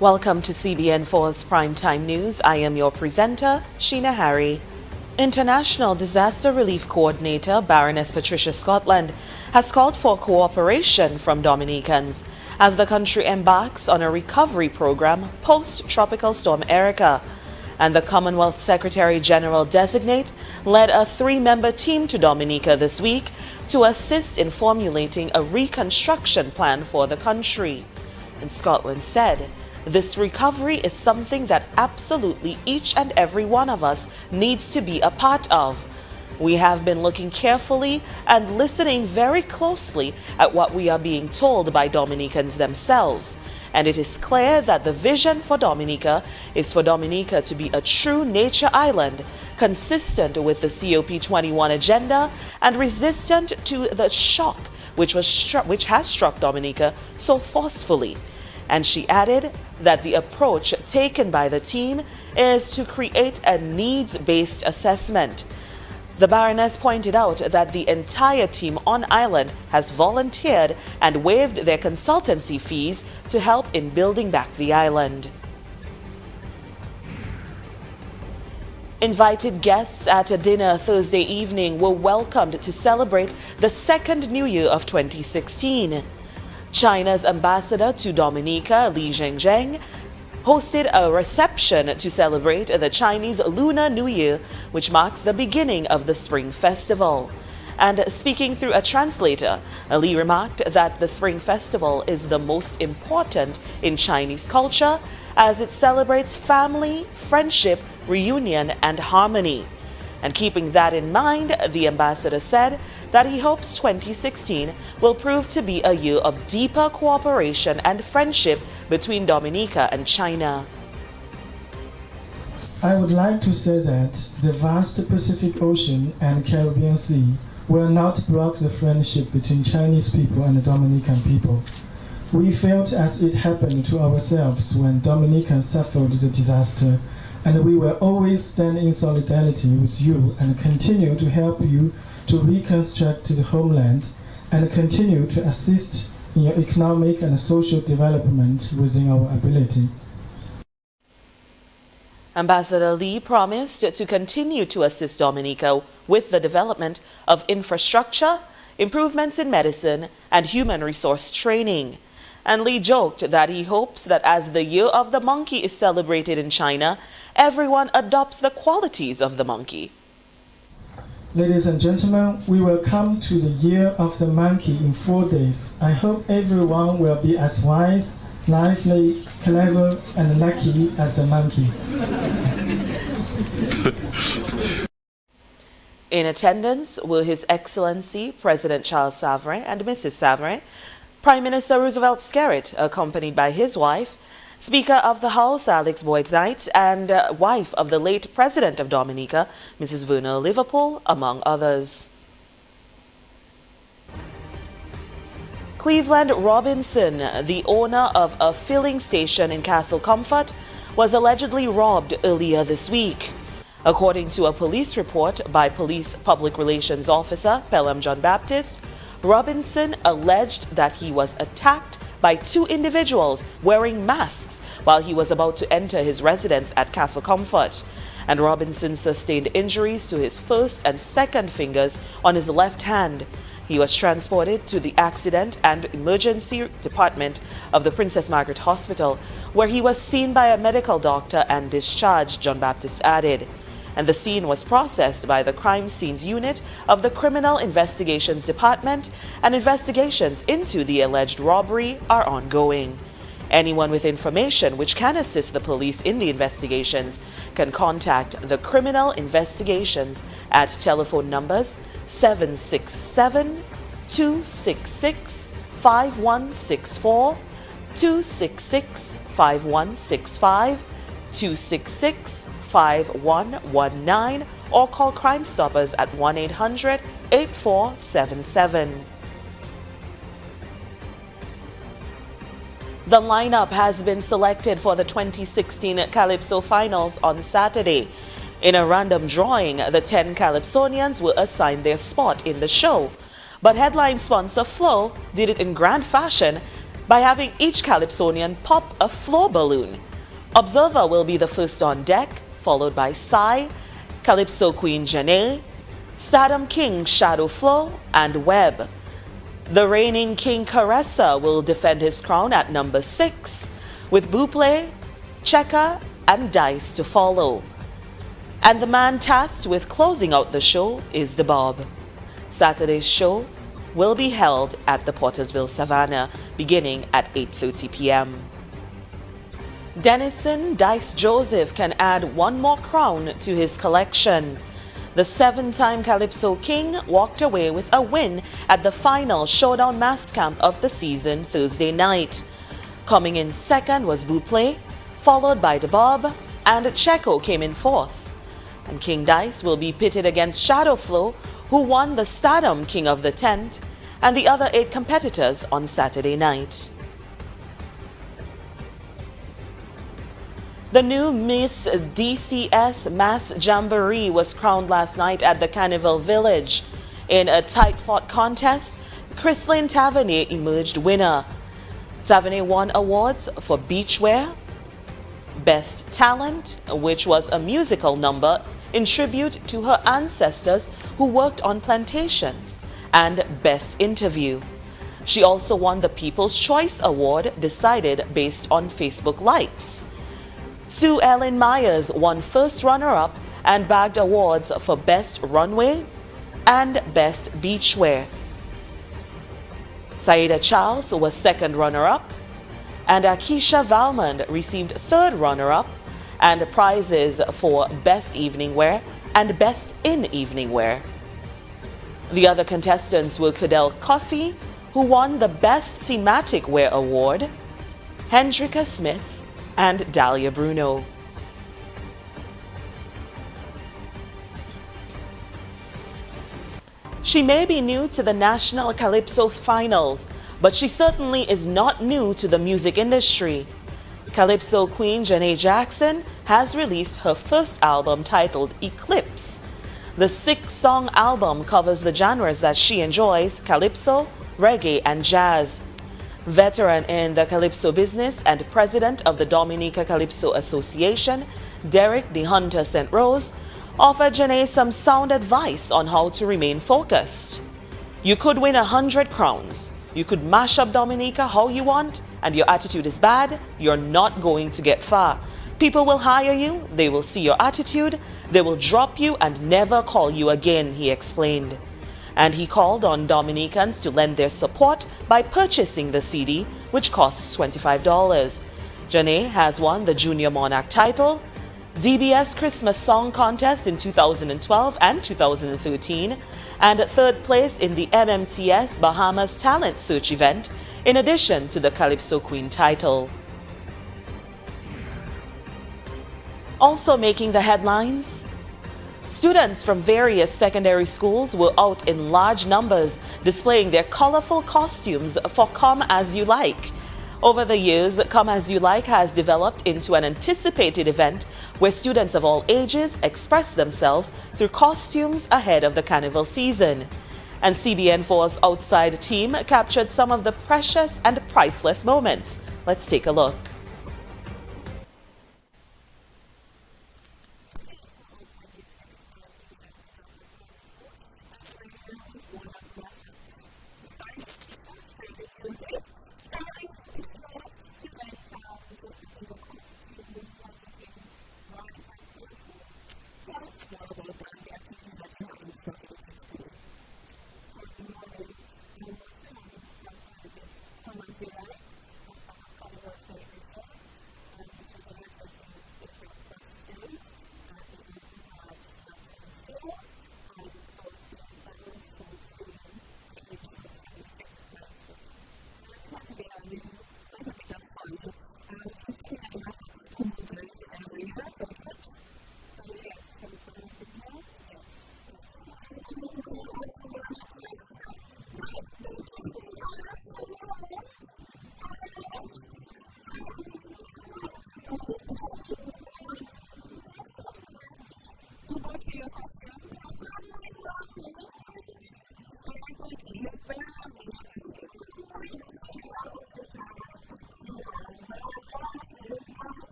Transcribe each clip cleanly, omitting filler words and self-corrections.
Welcome to CBN4's Primetime News. I am your presenter, Sheena Harry. International Disaster Relief Coordinator Baroness Patricia Scotland has called for cooperation from Dominicans as the country embarks on a recovery program post-Tropical Storm Erica. And the Commonwealth Secretary-General designate led a 3-member team to Dominica this week to assist in formulating a reconstruction plan for the country. And Scotland said, "This recovery is something that absolutely each and every one of us needs to be a part of. We have been looking carefully and listening very closely at what we are being told by Dominicans themselves. And it is clear that the vision for Dominica is for Dominica to be a true nature island, consistent with the COP21 agenda and resistant to the shock which has struck Dominica so forcefully." And she added that the approach taken by the team is to create a needs-based assessment. The Baroness pointed out that the entire team on island has volunteered and waived their consultancy fees to help in building back the island. Invited guests at a dinner Thursday evening were welcomed to celebrate the second New Year of 2016. China's ambassador to Dominica, Li Zhengzheng, hosted a reception to celebrate the Chinese Lunar New Year, which marks the beginning of the Spring Festival. And speaking through a translator, Li remarked that the Spring Festival is the most important in Chinese culture as it celebrates family, friendship, reunion, and harmony. And keeping that in mind, the ambassador said that he hopes 2016 will prove to be a year of deeper cooperation and friendship between Dominica and China. I would like to say that the vast Pacific Ocean and Caribbean Sea will not block the friendship between Chinese people and the Dominican people. We felt as it happened to ourselves when Dominica suffered the disaster, and we will always stand in solidarity with you and continue to help you to reconstruct the homeland and continue to assist in your economic and social development within our ability. Ambassador Li promised to continue to assist Dominica with the development of infrastructure, improvements in medicine, and human resource training. And Li joked that he hopes that as the Year of the Monkey is celebrated in China, everyone adopts the qualities of the monkey. Ladies and gentlemen, we will come to the Year of the Monkey in 4 days. I hope everyone will be as wise, lively, clever, and lucky as the monkey. In attendance were His Excellency President Charles Savary and Mrs. Savary, Prime Minister Roosevelt Skerrit, accompanied by his wife, Speaker of the House Alex Boyd Knight, and wife of the late President of Dominica, Mrs. Verna Liverpool, among others. Cleveland Robinson, the owner of a filling station in Castle Comfort, was allegedly robbed earlier this week. According to a police report by Police Public Relations Officer Pelham John Baptist, Robinson alleged that he was attacked by 2 individuals wearing masks while he was about to enter his residence at Castle Comfort. And Robinson sustained injuries to his first and second fingers on his left hand. He was transported to the Accident and Emergency Department of the Princess Margaret Hospital, where he was seen by a medical doctor and discharged, John Baptist added. And the scene was processed by the Crime Scenes Unit of the Criminal Investigations Department, and investigations into the alleged robbery are ongoing. Anyone with information which can assist the police in the investigations can contact the Criminal Investigations at telephone numbers 767-266-5164, 266-5165, 266-5119, or call Crime Stoppers at 1-800-8477. The lineup has been selected for the 2016 Calypso Finals on Saturday. In a random drawing, the 10 Calypsonians were assigned their spot in the show. But headline sponsor Flo did it in grand fashion by having each Calypsonian pop a floor balloon. Observer will be the first on deck, followed by Psy, Calypso Queen Janae, Stardom King Shadow Flow, and Webb. The reigning King Caressa will defend his crown at number 6, with Buple, Checker, and Dice to follow. And the man tasked with closing out the show is the Bob. Saturday's show will be held at the Pottersville Savannah beginning at 8:30 p.m. Denison Dice Joseph can add one more crown to his collection. The 7-time Calypso King walked away with a win at the final Showdown Mass Camp of the season Thursday night. Coming in second was Buple, followed by the Bob, and Checo came in fourth. And King Dice will be pitted against Shadow Flow, who won the Stardom King of the Tent, and the other 8 competitors on Saturday night. The new Miss DCS Mass Jamboree was crowned last night at the Carnival Village. In a tight-fought contest, Chrislyn Tavernier emerged winner. Tavernier won awards for Beachwear, Best Talent, which was a musical number in tribute to her ancestors who worked on plantations, and Best Interview. She also won the People's Choice Award, decided based on Facebook likes. Sue Ellen Myers won first runner-up and bagged awards for Best Runway and Best Beachwear. Saida Charles was second runner-up, and Akisha Valmond received third runner-up and prizes for Best Evening Wear and Best in Evening Wear. The other contestants were Cadell Coffey, who won the Best Thematic Wear Award, Hendrika Smith, and Dahlia Bruno. She may be new to the National Calypso Finals, but she certainly is not new to the music industry. Calypso Queen Janae Jackson has released her first album titled Eclipse. The 6-song album covers the genres that she enjoys: calypso, reggae, and jazz. Veteran in the calypso business and president of the Dominica Calypso Association, Derek the Hunter St. Rose, offered Janae some sound advice on how to remain focused. You could win 100 crowns. You could mash up Dominica how you want, and your attitude is bad, you're not going to get far. People will hire you, they will see your attitude, they will drop you and never call you again, he explained. And he called on Dominicans to lend their support by purchasing the CD, which costs $25. Janae has won the Junior Monarch title, DBS Christmas Song Contest in 2012 and 2013, and third place in the MMTS Bahamas Talent Search event, in addition to the Calypso Queen title. Also making the headlines, students from various secondary schools were out in large numbers displaying their colorful costumes for Come As You Like. Over the years, Come As You Like has developed into an anticipated event where students of all ages express themselves through costumes ahead of the carnival season. And CBN4's outside team captured some of the precious and priceless moments. Let's take a look.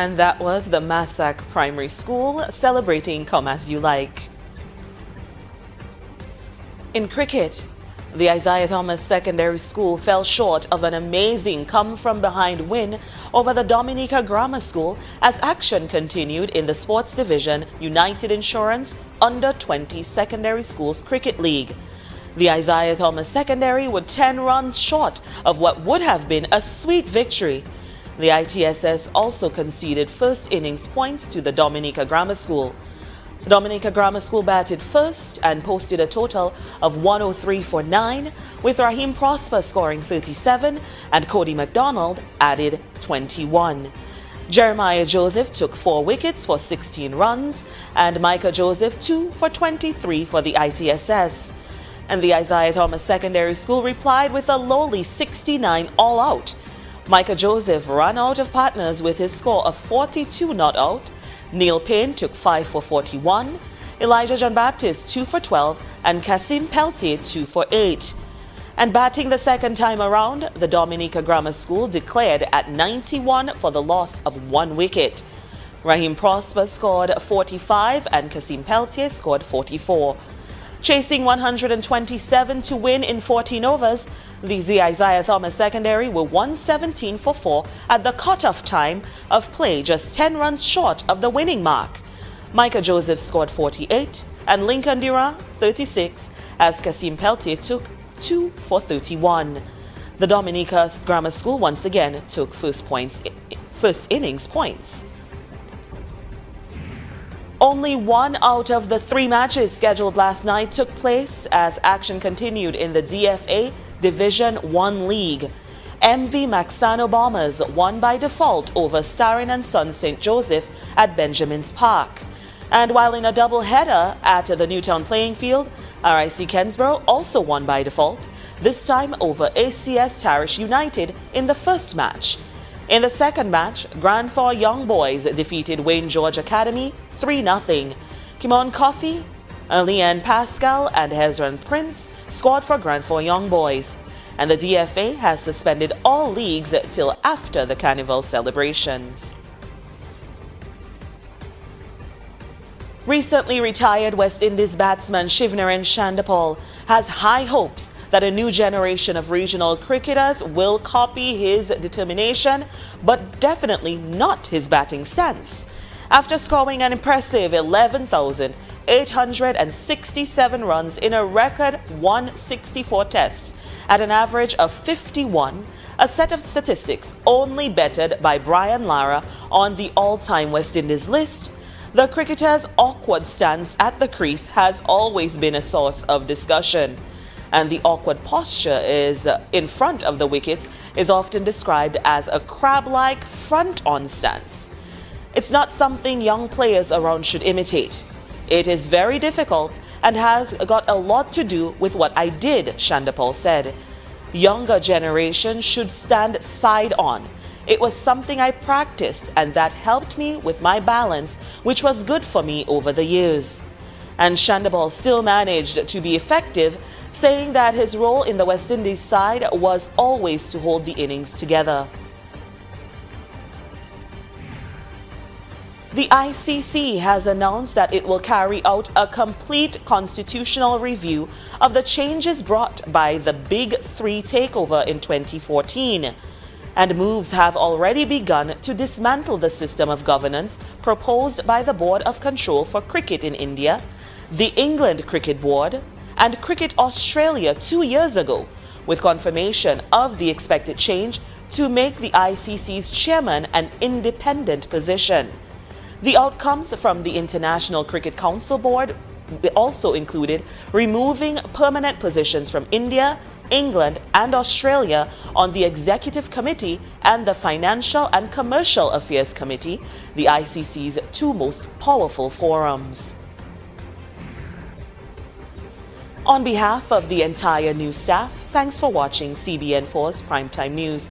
And that was the Massac Primary School celebrating Come As You Like. In cricket, the Isaiah Thomas Secondary School fell short of an amazing come-from-behind win over the Dominica Grammar School as action continued in the Sports Division United Insurance Under-20 Secondary Schools Cricket League. The Isaiah Thomas Secondary were 10 runs short of what would have been a sweet victory. The ITSS also conceded first innings points to the Dominica Grammar School. Dominica Grammar School batted first and posted a total of 103 for 9, with Raheem Prosper scoring 37 and Cody McDonald added 21. Jeremiah Joseph took 4 wickets for 16 runs and Micah Joseph 2 for 23 for the ITSS. And the Isaiah Thomas Secondary School replied with a lowly 69 all out. Micah Joseph ran out of partners with his score of 42 not out. Neil Payne took 5 for 41, Elijah John Baptist 2 for 12, and Kasim Peltier 2 for 8. And batting the second time around, the Dominica Grammar School declared at 91 for the loss of 1 wicket. Raheem Prosper scored 45 and Kasim Peltier scored 44. Chasing 127 to win in 14 overs, the Isaiah Thomas Secondary were 117 for 4 at the cutoff time of play, just 10 runs short of the winning mark. Micah Joseph scored 48 and Lincoln Dira 36 as Kasim Peltier took 2 for 31. The Dominica Grammar School once again took first innings points. Only 1 out of the 3 matches scheduled last night took place as action continued in the DFA Division 1 League. MV Maxano Bombers won by default over Starrin and Son St. Joseph at Benjamin's Park. And while in a double-header at the Newtown playing field, RIC Kensborough also won by default, this time over ACS Tarish United in the first match. In the second match, Grand Four Young Boys defeated Wayne George Academy 3-0. Kimon Coffey, Leanne Pascal and Hezron Prince scored for Grand Four Young Boys. And the DFA has suspended all leagues till after the Carnival celebrations. Recently retired West Indies batsman Shivnaren Shandapal has high hopes that a new generation of regional cricketers will copy his determination, but definitely not his batting stance. After scoring an impressive 11,867 runs in a record 164 tests at an average of 51, a set of statistics only bettered by Brian Lara on the all-time West Indies list, the cricketer's awkward stance at the crease has always been a source of discussion. And the awkward posture in front of the wickets is often described as a crab-like front-on stance. It's not something young players around should imitate. It is very difficult and has got a lot to do with what I did, Shandapal said. Younger generation should stand side on. It was something I practiced and that helped me with my balance, which was good for me over the years. And Shandapal still managed to be effective, saying that his role in the West Indies side was always to hold the innings together. The ICC has announced that it will carry out a complete constitutional review of the changes brought by the Big Three takeover in 2014. And moves have already begun to dismantle the system of governance proposed by the Board of Control for Cricket in India, the England Cricket Board, and Cricket Australia 2 years ago, with confirmation of the expected change to make the ICC's chairman an independent position. The outcomes from the International Cricket Council Board also included removing permanent positions from India, England, and Australia on the Executive Committee and the Financial and Commercial Affairs Committee, the ICC's 2 most powerful forums. On behalf of the entire news staff, thanks for watching CBN4's Primetime News.